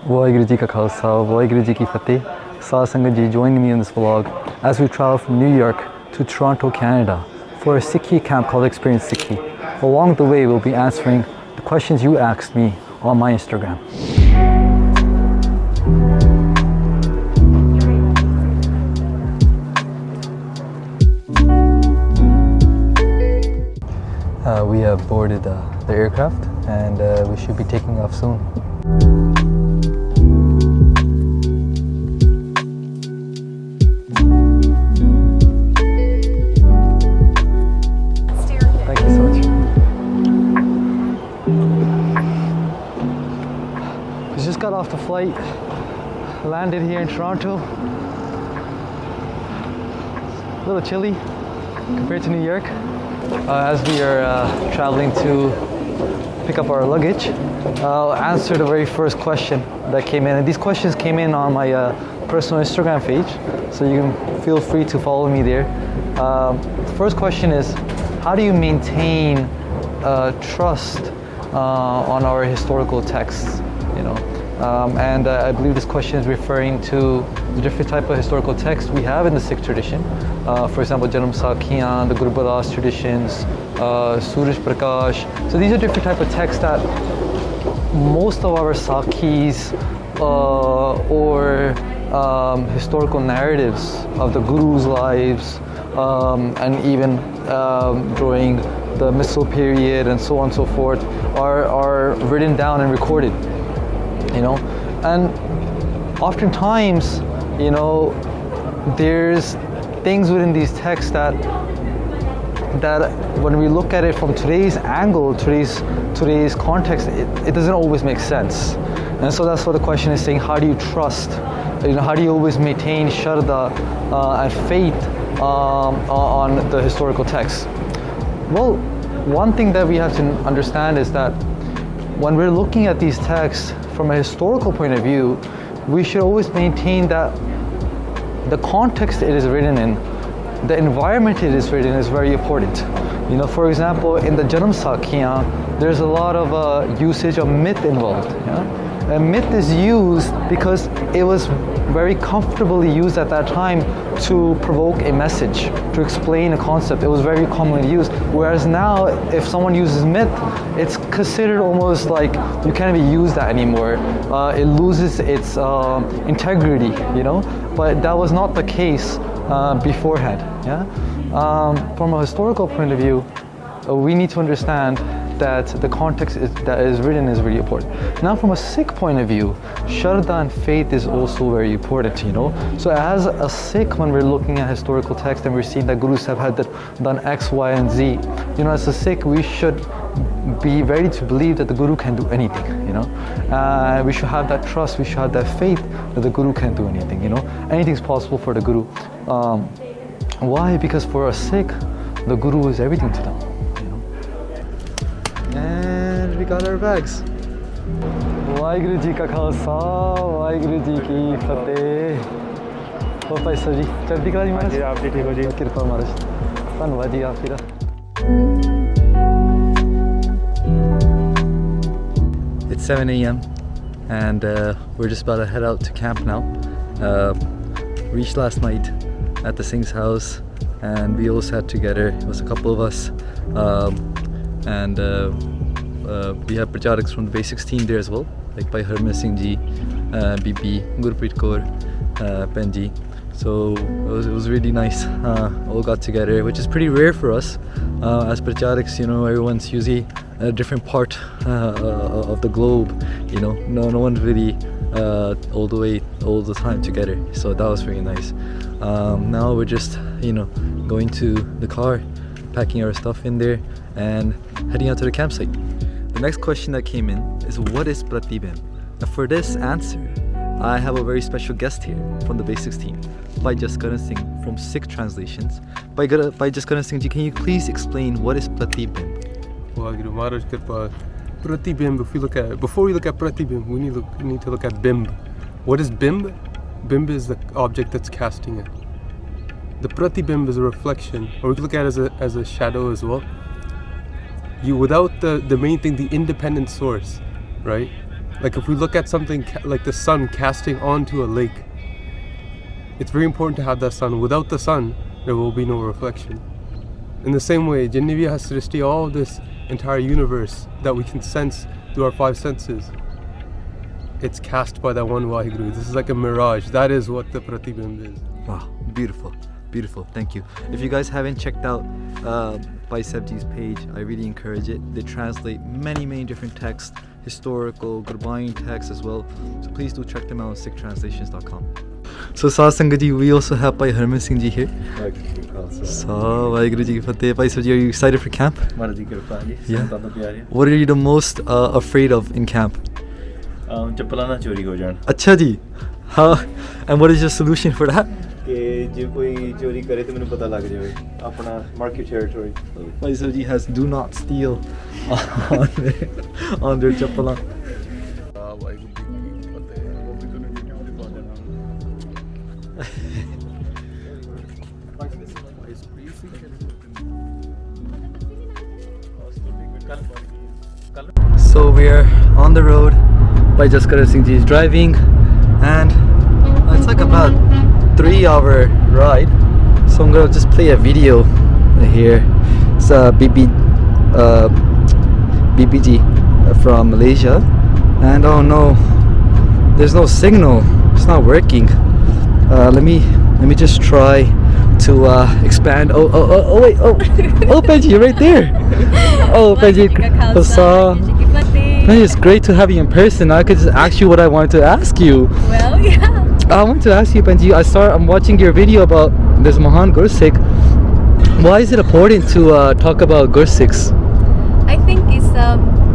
Waheguru Ji Ka Khalsa, Waheguru Ji Ki Fateh. Sat Sangat Ji joining me in this vlog as we travel from New York to Toronto, Canada for a Sikhi camp called Experience Sikhi. Along the way, we'll be answering the questions you asked me on my Instagram. We have boarded the aircraft and we should be taking off soon. Thank you so much. We just got off the flight, landed here in Toronto. A little chilly compared to New York. As we are traveling to pick up our luggage, I'll answer the very first question that came in. And these questions came in on my personal Instagram page, so you can feel free to follow me there. The first question is, how do you maintain trust on our historical texts? You know, and I believe this question is referring to the different type of historical texts we have in the Sikh tradition. For example, Janam Sakhiyan, the Gurbalas traditions, Suraj Prakash. So these are different type of texts that most of our Sakhis or historical narratives of the Guru's lives and even during the Missal period and so on and so forth are written down and recorded. You know, and oftentimes, you know, there's things within these texts that when we look at it from today's angle, today's context, it doesn't always make sense. And so that's what the question is saying: how do you trust? You know, how do you always maintain shraddha and faith on the historical text? Well, one thing that we have to understand is that when we're looking at these texts from a historical point of view, we should always maintain that the context it is written in, the environment it is written is very important. You know, for example, in the Janam Sakhiyan, there's a lot of usage of myth involved. Yeah? And myth is used because it was very comfortably used at that time to provoke a message, to explain a concept. It was very commonly used. Whereas now, if someone uses myth, it's considered almost like you can't even use that anymore. It loses its integrity, you know. But that was not the case beforehand. Yeah. From a historical point of view, we need to understand that the context that is written is really important. Now, from a Sikh point of view, shraddha and faith is also very important, you know. So as a Sikh, when we're looking at historical text and we're seeing that Gurus have had done X, Y, and Z, you know, as a Sikh, we should be ready to believe that the Guru can do anything, you know. We should have that trust, we should have that faith that the Guru can do anything, you know. Anything's possible for the Guru. Why? Because for a Sikh, the Guru is everything to them. And we got our bags. Waheguru Ji Ka Khalsa, Waheguru Ji Ki Fateh. Oh, Bhai Sir Ji, chaddi kala ji Maharaj? Ji, aap bhi theek ho ji. Kirpa Maharaj. Dhanwad ji aap da. It's 7 a.m. and we're just about to head out to camp now. Reached last night at the Singh's house and we all sat together. It was a couple of us. And we have Parchariks from the Basics team there as well, like Bhai Harman Singh Ji, Bibi, Gurprit, Kaur, Penji. So it was really nice. All got together, which is pretty rare for us. As Parchariks, you know, everyone's usually a different part of the globe. You know, no one's really all the time together. So that was really nice. Now we're just, you know, going to the car, packing our stuff in there, and heading out to the campsite. The next question that came in is, what is Prati Bimb? Now for this answer, I have a very special guest here from the Basics team, Bhai Jasakaran Singh from Sikh Translations. Bhai Jaskaran Singh Ji, can you please explain what is Prati Bimb? Waheguru Maharaj Kirpa. Prati Bimb, before we look at Prati Bimb, we need to look at Bimb. What is Bimb? Bimb is the object that's casting it. The Prati Bimb is a reflection, or we can look at it as a shadow as well. Without the main thing, the independent source, right? Like if we look at something like the sun casting onto a lake, it's very important to have that sun. Without the sun, there will be no reflection. In the same way, Jinnivi has srishti, all this entire universe that we can sense through our five senses. It's cast by that one Waheguru. This is like a mirage. That is what the Prati Bimb is. Wow, beautiful, beautiful. Thank you. If you guys haven't checked out Bhai Ji's page, I really encourage it. They translate many different texts, historical, Gurbani texts as well. So please do check them out on sikhtranslations.com. So Sohan Singh Ji, we also have Bhai Harman Singh Ji here. So Waheguru Ji ki Fateh. Bhai Ji, are you excited for camp? Yeah. What are you the most afraid of in camp? ਚੱਪਲਾਂ ਨਾ ਚੋਰੀ ਹੋ ਜਾਣ ਅੱਛਾ ਜੀ ਹਾਂ and what is your solution for that? ਕਿ ਜੇ ਕੋਈ ਚੋਰੀ ਕਰੇ ਤੇ ਮੈਨੂੰ ਪਤਾ ਲੱਗ ਜਾਵੇ ਆਪਣਾ market territory Bhai Ji has do not steal on their ਚੱਪਲਾਂ So we're on the road. Bhai Jasakaran Singh Ji is driving, and it's like about 3-hour ride. So I'm gonna just play a video here. It's Bibi Ji from Malaysia, and oh no, there's no signal. It's not working. Let me just try to expand. Oh wait, Benji, you're right there. Oh Benji, Man, it's great to have you in person. I could just ask you what I wanted to ask you. Well, yeah. I want to ask you, Benji. I'm watching your video about this Mahan Gursikh. Why is it important to talk about Gursikhs? I think it's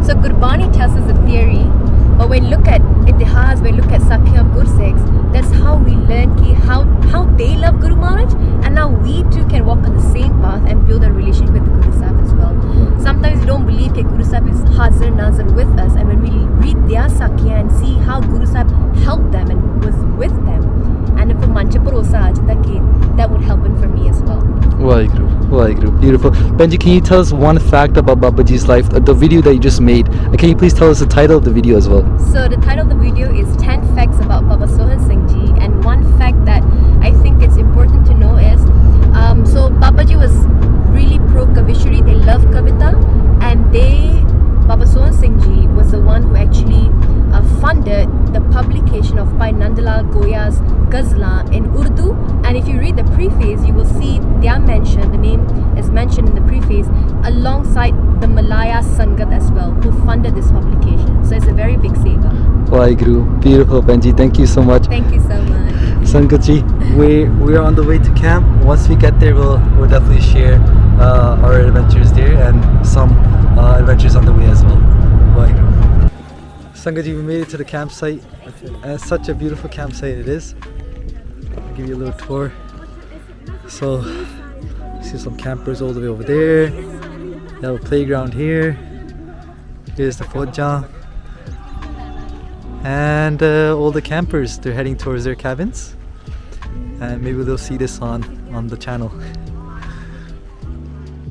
so Gurbani tells us a theory, but when we look at Itihas, when we look at Sakya of Gursikhs, that's how we learn how they love Guru Maharaj, and now we too can walk on the same path and build a relationship with the Guru Sahib as well. Sometimes we don't believe that Guru Sahib is Hazir Nazar with us, and when we read their Sakya and see how Guru Sahib helped them and was with them, and if a manchaparosa that would help him for me as well. Waheguru, beautiful. Benji, can you tell us one fact about Babaji's life, the video that you just made? And can you please tell us the title of the video as well? So the title of the video is 10 facts about Baba Sohan Singh Ji, and one fact that I think it's important to know is so Babaji was really pro Kavishri. They love Kavita, and Baba Sohan Singh Ji was the one who actually funded the publication of Bhai Nandalal Goya's Ghazla in Urdu. And if you read the preface, you will see the name is mentioned in the preface alongside the Malaya Sangat as well, who funded this publication. So it's a very big saver. Waheguru, beautiful. Benji, thank you so much. Thank you so much. Sangat Ji, we're on the way to camp. Once we get there, we'll definitely share our adventures there and some adventures on the way as well. Waheguru. Sangat Ji, we made it to the campsite, and it's such a beautiful campsite it is. I'll give you a little tour. So, you see some campers all the way over there. They have a playground here. Here's the Fojja. And all the campers, they're heading towards their cabins. And maybe they'll see this on the channel.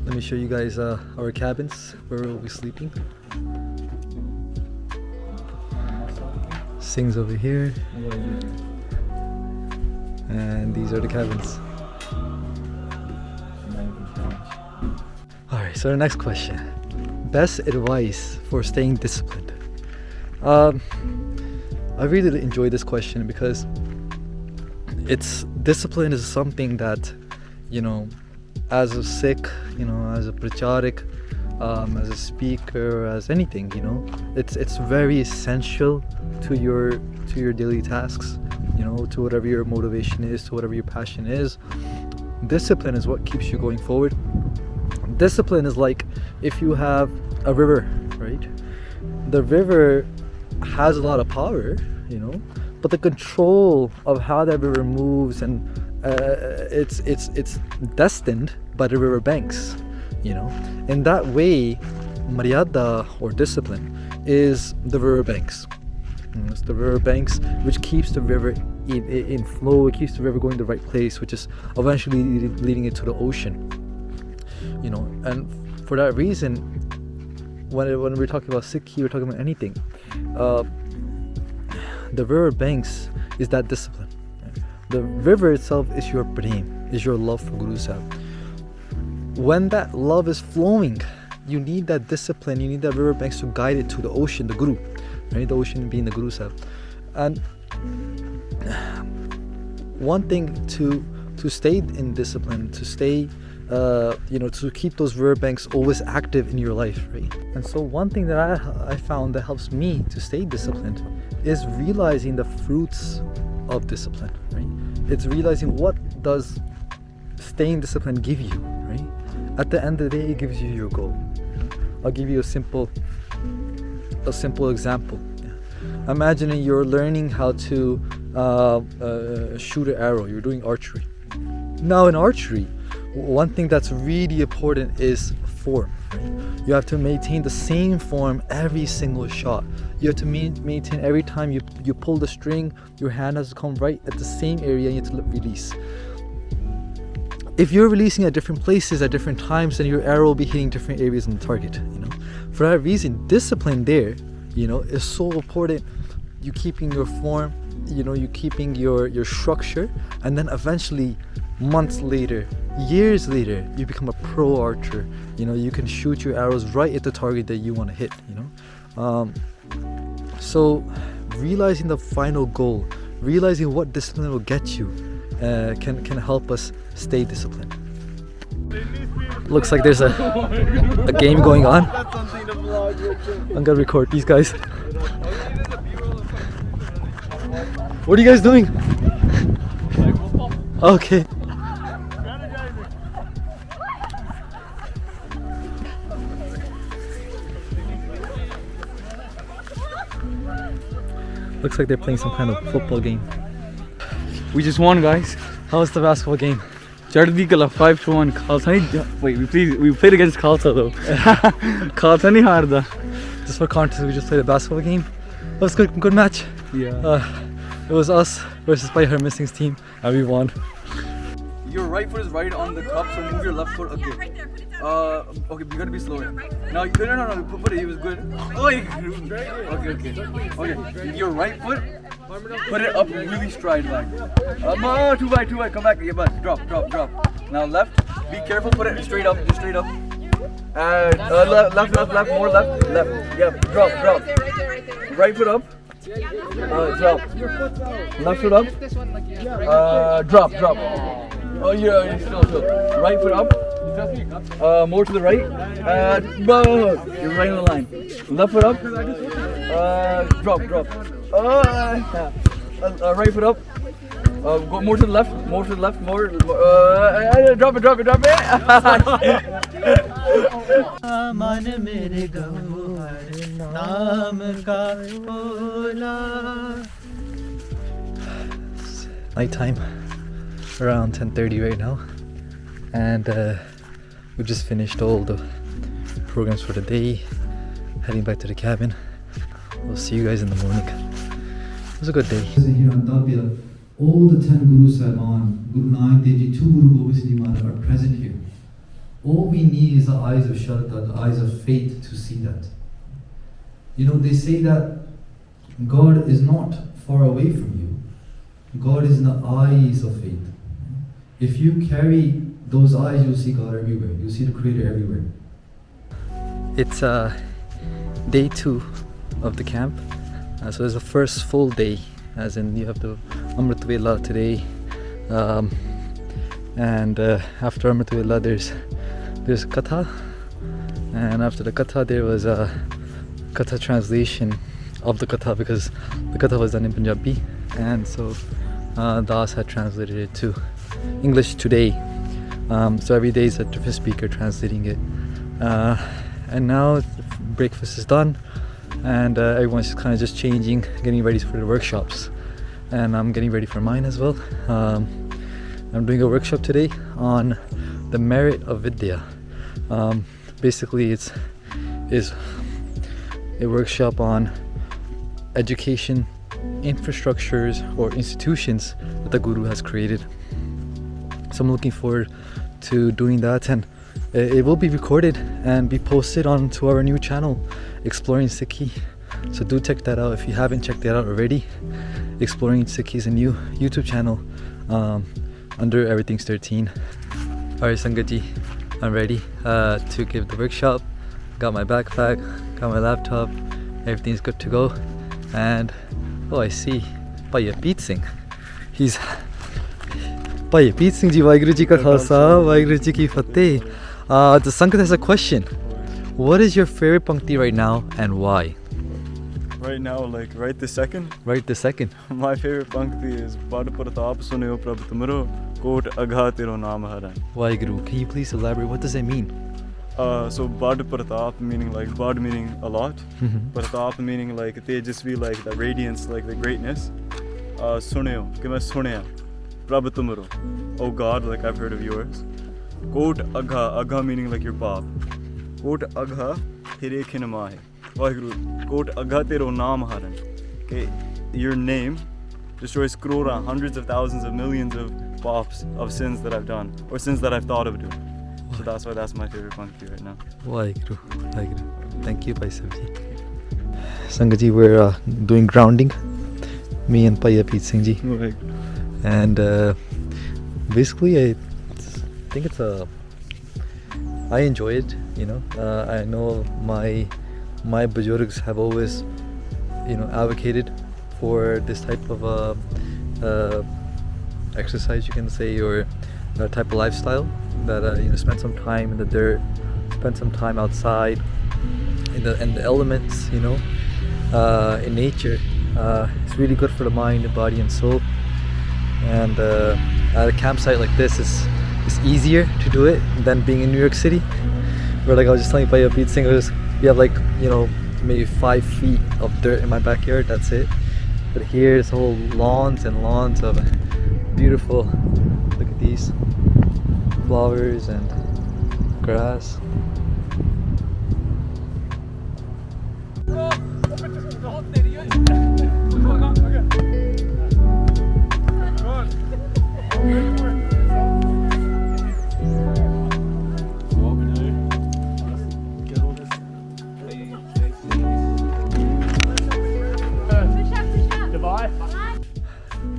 Let me show you guys our cabins, where we'll be sleeping. Singh's over here, and these are the cabins. Alright, so the next question. Best advice for staying disciplined. I really enjoy this question because discipline is something that, as a Sikh, as a Pracharik, as a speaker, as anything, it's very essential to your daily tasks, to whatever your motivation is, to whatever your passion is. Discipline is what keeps you going forward. Discipline is like if you have a river, right? The river has a lot of power, but the control of how that river moves, and it's destined by the river banks, In that way, Maryada or discipline is the river banks. It's the river banks which keeps the river in flow. It keeps the river going the right place, which is eventually leading it to the ocean. And for that reason, when we're talking about Sikhi, we're talking about anything. the river banks is that discipline. The river itself is your prem, is your love for Guru Sahib. When that love is flowing, you need that discipline, you need that river banks to guide it to the ocean, the Guru, right? The ocean being the Guru Sahib. And one thing to stay in discipline, to stay to keep those river banks always active in your life, right? And so one thing that I found that helps me to stay disciplined is realizing the fruits of discipline, right? It's realizing what does staying disciplined give you, right? At the end of the day, it gives you your goal. I'll give you a simple example. Imagining you're learning how to shoot an arrow. You're doing archery. Now in archery, one thing that's really important is form, right? You have to maintain the same form every single shot. You have to maintain every time you pull the string, your hand has to come right at the same area and you have to release. If you're releasing at different places at different times, then your arrow will be hitting different areas on the target, For that reason, discipline there, is so important. You keeping your form, you keeping your structure, and then eventually months later, years later, you become a pro archer. You can shoot your arrows right at the target that you want to hit, So realizing the final goal, realizing what discipline will get you, can help us stay disciplined. Looks like there's a game going on. I'm gonna record these guys. What are you guys doing? Okay. Looks like they're playing some kind of football game. We just won, guys. How was the basketball game? Chardi Kala 5-1. Wait, we played against Khalsa though. Khalsa nahi harda. Just for context, we just played a basketball game. It was good match. Yeah. It was us versus Bhai Harman Singh's team, and we won. Your right foot is right on the cup, so move your left foot. Okay. Okay, you gotta be slower. No, put it. He was good. Okay. Your right foot, put it up really stride back. Too wide. Come back. Yeah, but drop. Now left. Be careful. Put it straight up. Just straight up. And left. More left. Yeah. Drop. Right foot up. Drop. Left foot up. Drop. Oh, you're still. Right foot up. More to the right. You're right on the line. Left foot up. Drop. Right foot up. Go more to the left. More. Drop it. Nighttime, around 10:30 right now, and we've just finished all the programs for the day, heading back to the cabin. We'll see you guys in the morning. It was a good day. Here on Tapia, all the 10 Guru Sahibaan, Guru Nanak Dev Ji, 2 Guru Gobind Singh Ji Maharaj are present here. All we need is the eyes of Shraddha, the eyes of faith to see that. They say that God is not far away from you. God is in the eyes of faith. If you carry those eyes, you'll see God everywhere. You'll see the Creator everywhere. It's day 2 of the camp. So it's the first full day, as in you have the Amrit Vela today. And after Amrit Vela, there's Katha. And after the Katha, there was a Katha translation of the Katha, because the Katha was done in Punjabi. And so Das had translated it to English today. So every day is a different speaker translating it. And now breakfast is done, and everyone's kind of just changing, getting ready for the workshops. And I'm getting ready for mine as well. I'm doing a workshop today on the merit of Vidya. Basically, it's a workshop on education infrastructures or institutions that the Guru has created. So I'm looking forward to doing that, and it will be recorded and be posted onto our new channel, Exploring Sikhi. So do check that out if you haven't checked that out already. Exploring Sikhi is a new YouTube channel under Everything's 13. Alright Sangat ji, I'm ready to give the workshop. Got my backpack, got my laptop, everything's good to go. And oh, I see Bhai Abheet Singh. He's Bhai Abheet Singh ji, Waheguru ji ka khalsa, Waheguru ji ki fateh. The Sangat has a question. What is your favorite pangti right now and why? Right now, like right this second, Right this second. my favorite pangti is Bad Pratap Sunyo Prabh Tumaro Kot Agha Tero Naam Haran. Waheguru, can you please elaborate? What does that mean? So Bad Pratap meaning like Bad meaning a lot, Pratap meaning like Tejasvi, like the radiance, like the greatness. Sunyo, Kima Sunaya, Prabh Tumaro. Oh God, like I've heard of yours. Kot Agha, Agha meaning like your pop. Kot Agha Tere Khinamahe. Waheguru, Kot Agha Tero Naam Haran. Okay, your name destroys crora, hundreds of thousands of millions of pops of sins that I've done or sins that I've thought of doing. So that's why that's my favorite pangti right now. Waheguru, Waheguru. Thank you, Bhai Supreet. Sangat ji, we're doing grounding. Me and Bhai Abheet Singh ji. And basically, I think it's I enjoy it. You know, I know my bajurgs have always, you know, advocated for this type of exercise, you can say, or type of lifestyle that you know, spend some time in the dirt, spend some time outside in the elements, you know, in nature. It's really good for the mind, the body, and soul. And at a campsite like this, it's easier to do it than being in New York City, where, like I was just telling Bhai Abheet Singh, we have like, you know, maybe 5 feet of dirt in my backyard, that's it. But here it's whole lawns and lawns of beautiful, look at these flowers and grass.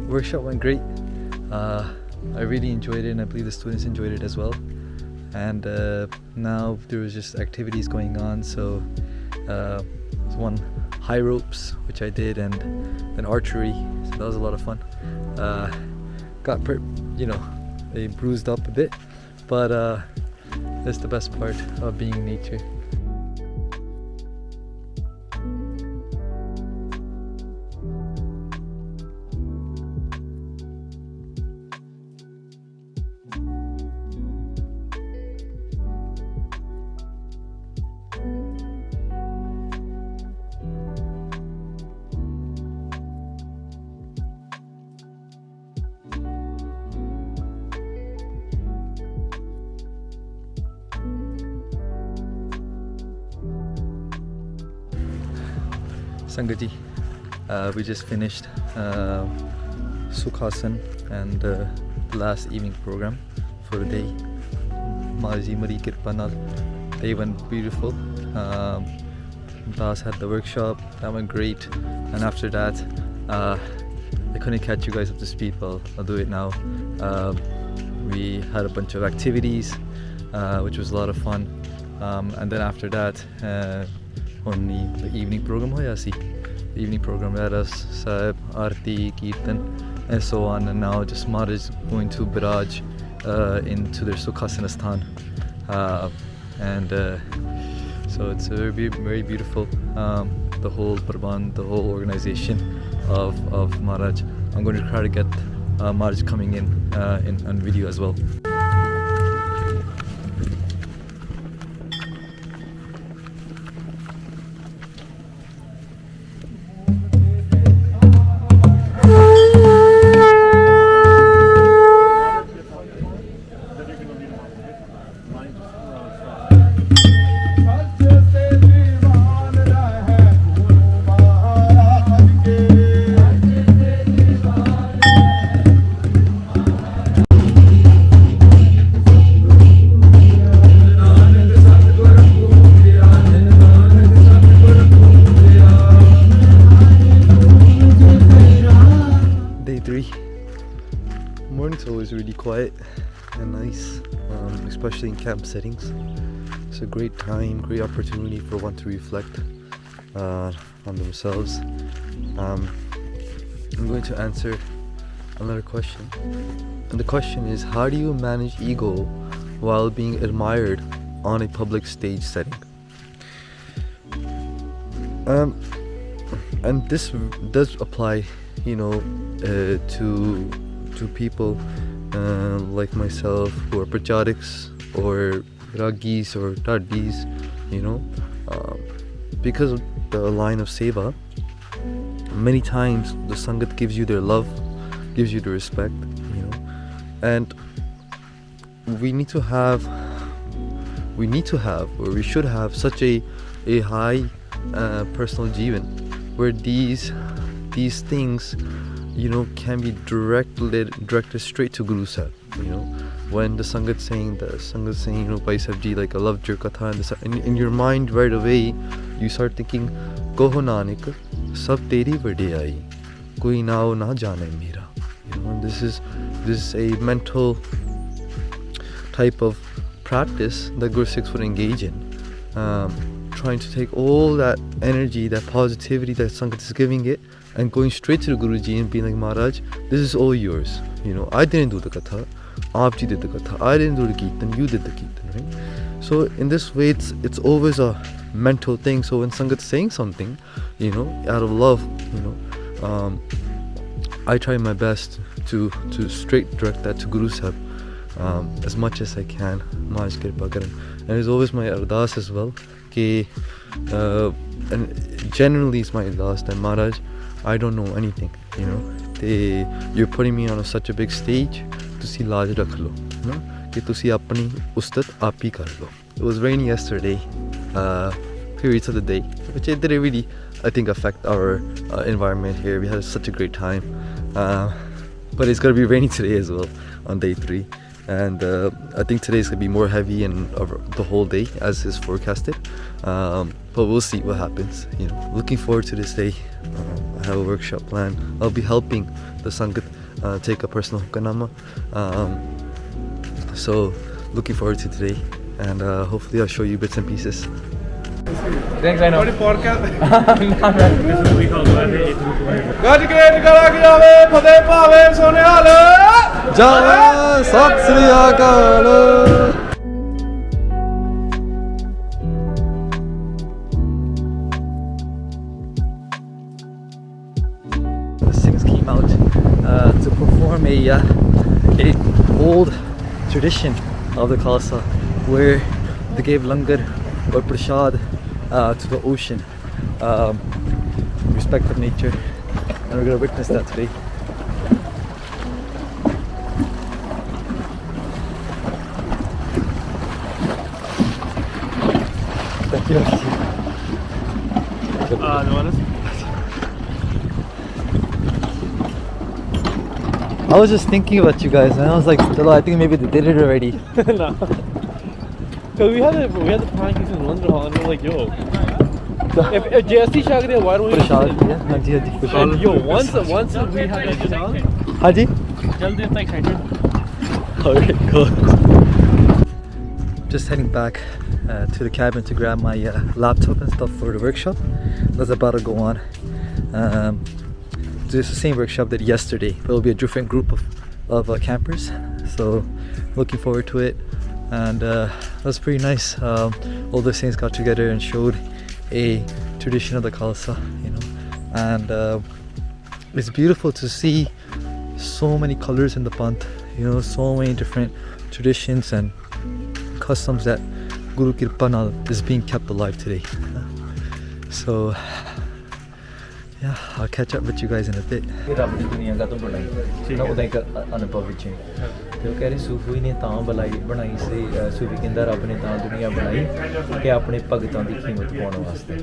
Workshop went great. I really enjoyed it, and I believe the students enjoyed it as well. And now there was just activities going on. So there's one high ropes, which I did, and then archery. So that was a lot of fun. Got you know, they bruised up a bit, but that's the best part of being in nature. Sangat ji, we just finished Sukhasan and the last evening program for the day. Maji Mari Kirpanal, they went beautiful. Das had the workshop, that went great. And after that, I couldn't catch you guys up to speed, but I'll do it now. We had a bunch of activities, which was a lot of fun. And then after that, only the evening program hoya si. The evening program had us Sahib, Arti, Kirtan, and so on. And now just Maharaj going to Biraj into their Sukhasan Asthan. So it's very, very beautiful. The whole Prabandh, the whole organization of Maharaj. I'm going to try to get Maharaj coming in on video as well. 3. Morning's always really quiet and nice, especially in camp settings. It's a great time, great opportunity for one to reflect on themselves. I'm going to answer another question, and the question is, how do you manage ego while being admired on a public stage setting? And this does apply, to people like myself who are Parchariks or Raggis or Tardis, because of the line of Seva. Many times the Sangat gives you their love, gives you the respect, and we should have such a high personal jivan where these things can be directed straight to Guru Sahib. When the Sangat saying Bhai Sahib Ji, like, I loved your katha, and in your mind right away you start thinking, Koho Nanak sab teri vadiyai, koi nao na jane mera. This is a mental type of practice that Guru Sikhs would engage in, trying to take all that energy, that positivity that Sangat is giving it, and going straight to the Guruji and being like, Maharaj, this is all yours. I didn't do the katha, Aap Ji did the katha. I didn't do the kirtan, you did the kirtan, right? So in this way, it's always a mental thing. So when Sangat is saying something, out of love, I try my best to straight direct that to Guru Sahib as much as I can. Maharaj Kirpa Karan. And it's always my ardas as well. And generally it's my ardas that, Maharaj, I don't know anything, you're putting me on such a big stage, tusi laaj rakh lo, ki tusi apni ustat aap hi kar lo. It was rainy yesterday, periods of the day, which it didn't really, I think, affect our environment here. We had such a great time, but it's gonna be rainy today as well on day 3, and I think today's gonna be more heavy and the whole day as is forecasted, but we'll see what happens. Looking forward to this day. I have a workshop planned. I'll be helping the Sangat take a personal hukanama, so looking forward to today, and hopefully I'll show you bits and pieces. Thanks, I know. Jai Sat Sri Akal. The Singhs came out to perform a old tradition of the Khalsa, where they gave langar or prasad to the ocean, respect of nature, and we're going to witness that today. Thank you. I was just thinking about you guys, and I was like, I think maybe they did it already. No. Cause we had the pancakes in London Hall, and we're like, yo, if JST shag there, why don't we? Prashad, yeah, Haji, And yo, once we have that chance, Haji. jaldi itna excited. Alright, cool. Just heading back to the cabin to grab my laptop and stuff for the workshop that's about to go on. It's the same workshop that yesterday. There will be a different group of campers, so looking forward to it. And that's pretty nice. All the saints got together and showed a tradition of the Khalsa, and it's beautiful to see so many colors in the Panth, so many different traditions and customs that Guru Kirpanal is being kept alive today. So yeah, I'll catch up with you guys in a bit. ਰੱਬ ਦੀ ਦੁਨੀਆ ਕਾ ਤੋਂ ਬਣਾਈ ਨਾ ਉਹਦਾ ਇੱਕ ਅਨੁਭਵ ਵਿੱਚ ਤੇ ਉਹ ਕਹਿ ਰਹੇ ਸੂਫੀ ਨੇ ਤਾਂ ਬਣਾਈ ਸੀ ਸੂਫੀ ਕਹਿੰਦਾ ਰੱਬ ਨੇ ਤਾਂ ਦੁਨੀਆ ਬਣਾਈ ਕਿ ਆਪਣੇ ਭਗਤਾਂ ਦੀ ਕੀਮਤ ਪਾਉਣ ਵਾਸਤੇ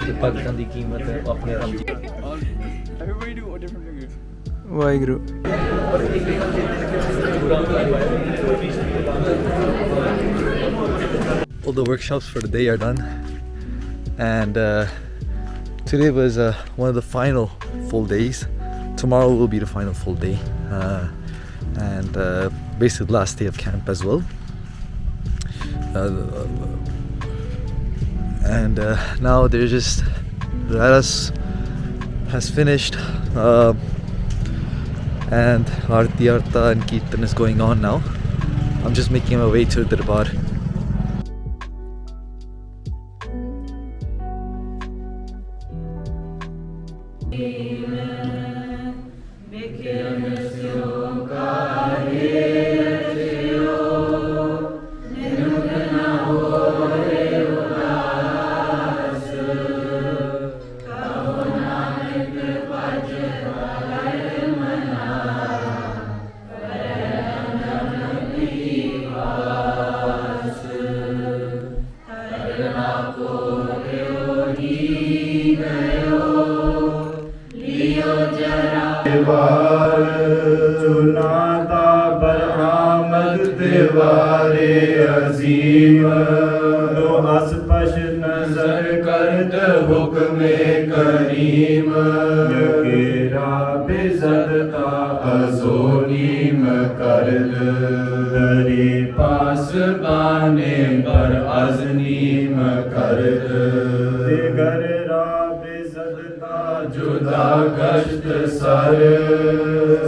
ਤੇ ਭਗਤਾਂ ਦੀ ਕੀਮਤ ਆਪਣੇ ਰੱਬ ਜੀ Everybody do different fingers. Waheguru. All the workshops for the day are done, and today was one of the final full days. tomorrow will be the final full day, and basically the last day of camp as well. And now they're just Raras has finished, and Arti Arta and Kirtan is going on now. I'm just making my way to the Darbar. चुनाता बरआमद दीवारे अजीम तो असपश नजर करद हुक्मे करीम यकीरा बेजदता अजोनीम करद दरी पास बाने पर अजनीम करद दिगर जुदा गश्त सर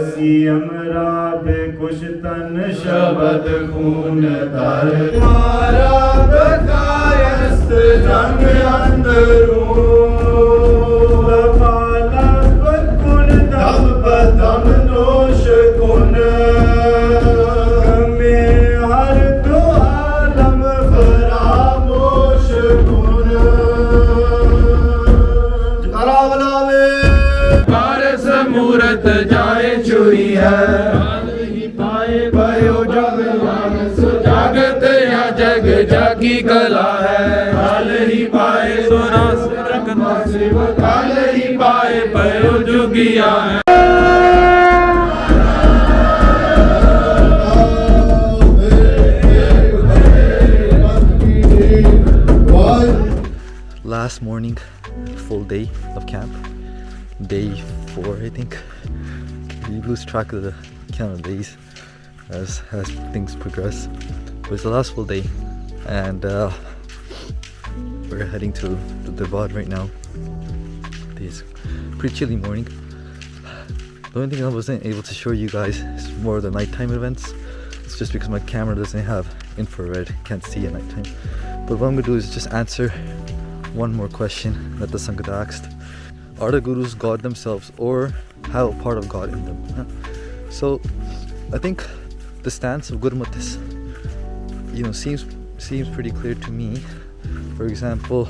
सीयम राब कुशतन शबद खून तर मारा बकायस्त जंग अंदरूं लफालब कुन दम बदम नोश कुन में हर दो आलम फरामोश कुन मूरत जाए छुई है पाए भयो जग जागत या जग जागी कला है काल ही पाए सोना काल ही पाए भयो जुगिया है। Last morning, full day of camp. Day 4, I think. You lose track of the count of days as things progress. But it's the last full day, and we're heading to the Darbar right now. It's pretty chilly morning. The only thing I wasn't able to show you guys is more of the nighttime events. It's just because my camera doesn't have infrared, can't see at nighttime. But what I'm gonna do is just answer one more question that the Sangat asked. Are the gurus God themselves, or have a part of God in them? So I think the stance of Gurmukhs, seems pretty clear to me. For example,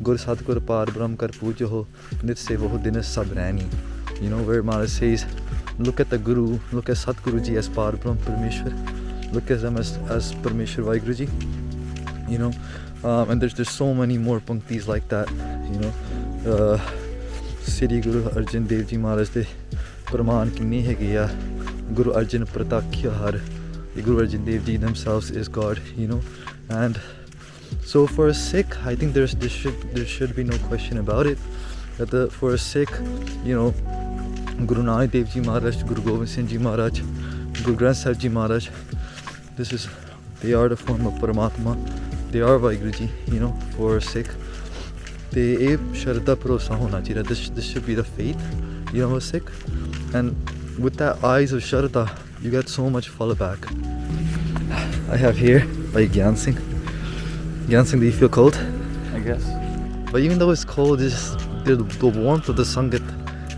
Gur Sadgur Par Brahm Kar Pujo Ho Nit Sevo Dinas Sabrani. Where Maharaj says, look at the Guru, look at Satguru Ji as Par Brahm Parmeshwar, look at them as Parmeshwar Vaheguru Ji. And there's so many more pangtis like that. Sri Guru Arjan Dev Ji Maharaj de Praman kinne hege ya Guru Arjan Pratakya Har. Guru Arjan Dev Ji themselves is God, and so for a Sikh, I think there should be no question about it that for a Sikh, Guru Nanak Dev Ji Maharaj, Guru Gobind Singh Ji Maharaj, Guru Granth Sahib Ji Maharaj, they are the form of Paramatma, they are Vaheguru Ji, for a Sikh. This should be the faith, of a Sikh. And with that eyes of Shraddha, you get so much fallback. I have here by Gyan Singh. Gyan Singh, do you feel cold? I guess. But even though it's cold, the warmth of the Sangat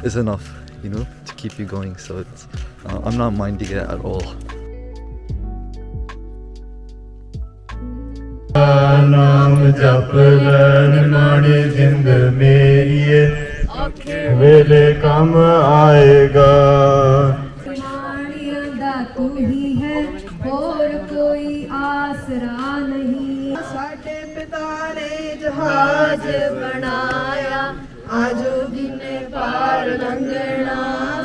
is enough, to keep you going. So I'm not minding it at all. नाम जप लैन माने जिंद मेरी वेले कम आएगा तू ही है और कोई आसरा नहीं साडे पिता ने जहाज बनाया आजो जिने पार लंघना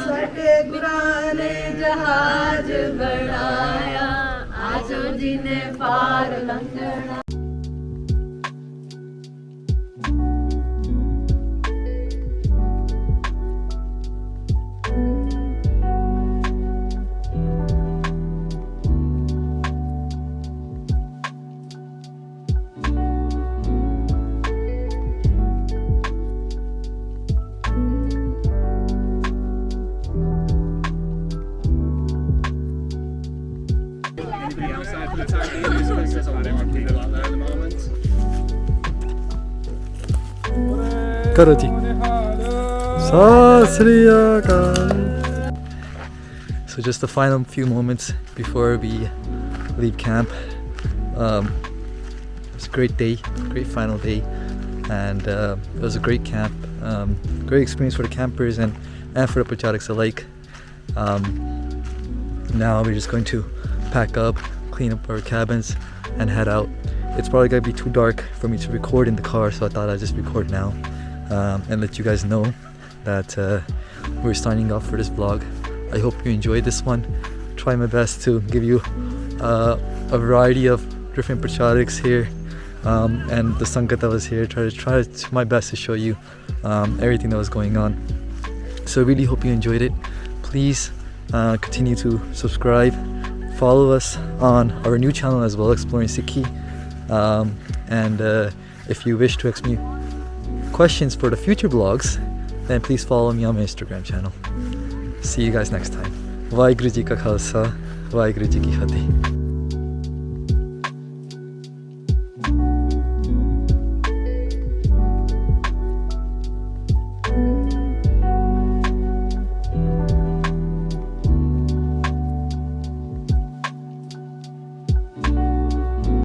साडे गुरां ने जहाज बनाया आजो जिने पार लंघना। करो जी सत श्री अकाल. So just the final few moments before we leave camp. It's a great day, great final day, and it was a great camp, great experience for the campers and for the Parchariks alike. Now we're just going to pack up, clean up our cabins and head out. It's probably going to be too dark for me to record in the car, so I thought I'd just record now and let you guys know that we're signing off for this vlog. I hope you enjoyed this one. Try my best to give you a variety of different Parchariks here and the Sangat that was here. Try my best to show you everything that was going on. So I really hope you enjoyed it. Please continue to subscribe, follow us on our new channel as well, Exploring Sikhi, and if you wish to ask me questions for the future vlogs, then please follow me on my Instagram channel. See you guys next time. Vaheguru Ji Ka Khalsa, Vaheguru Ji Ki Fateh.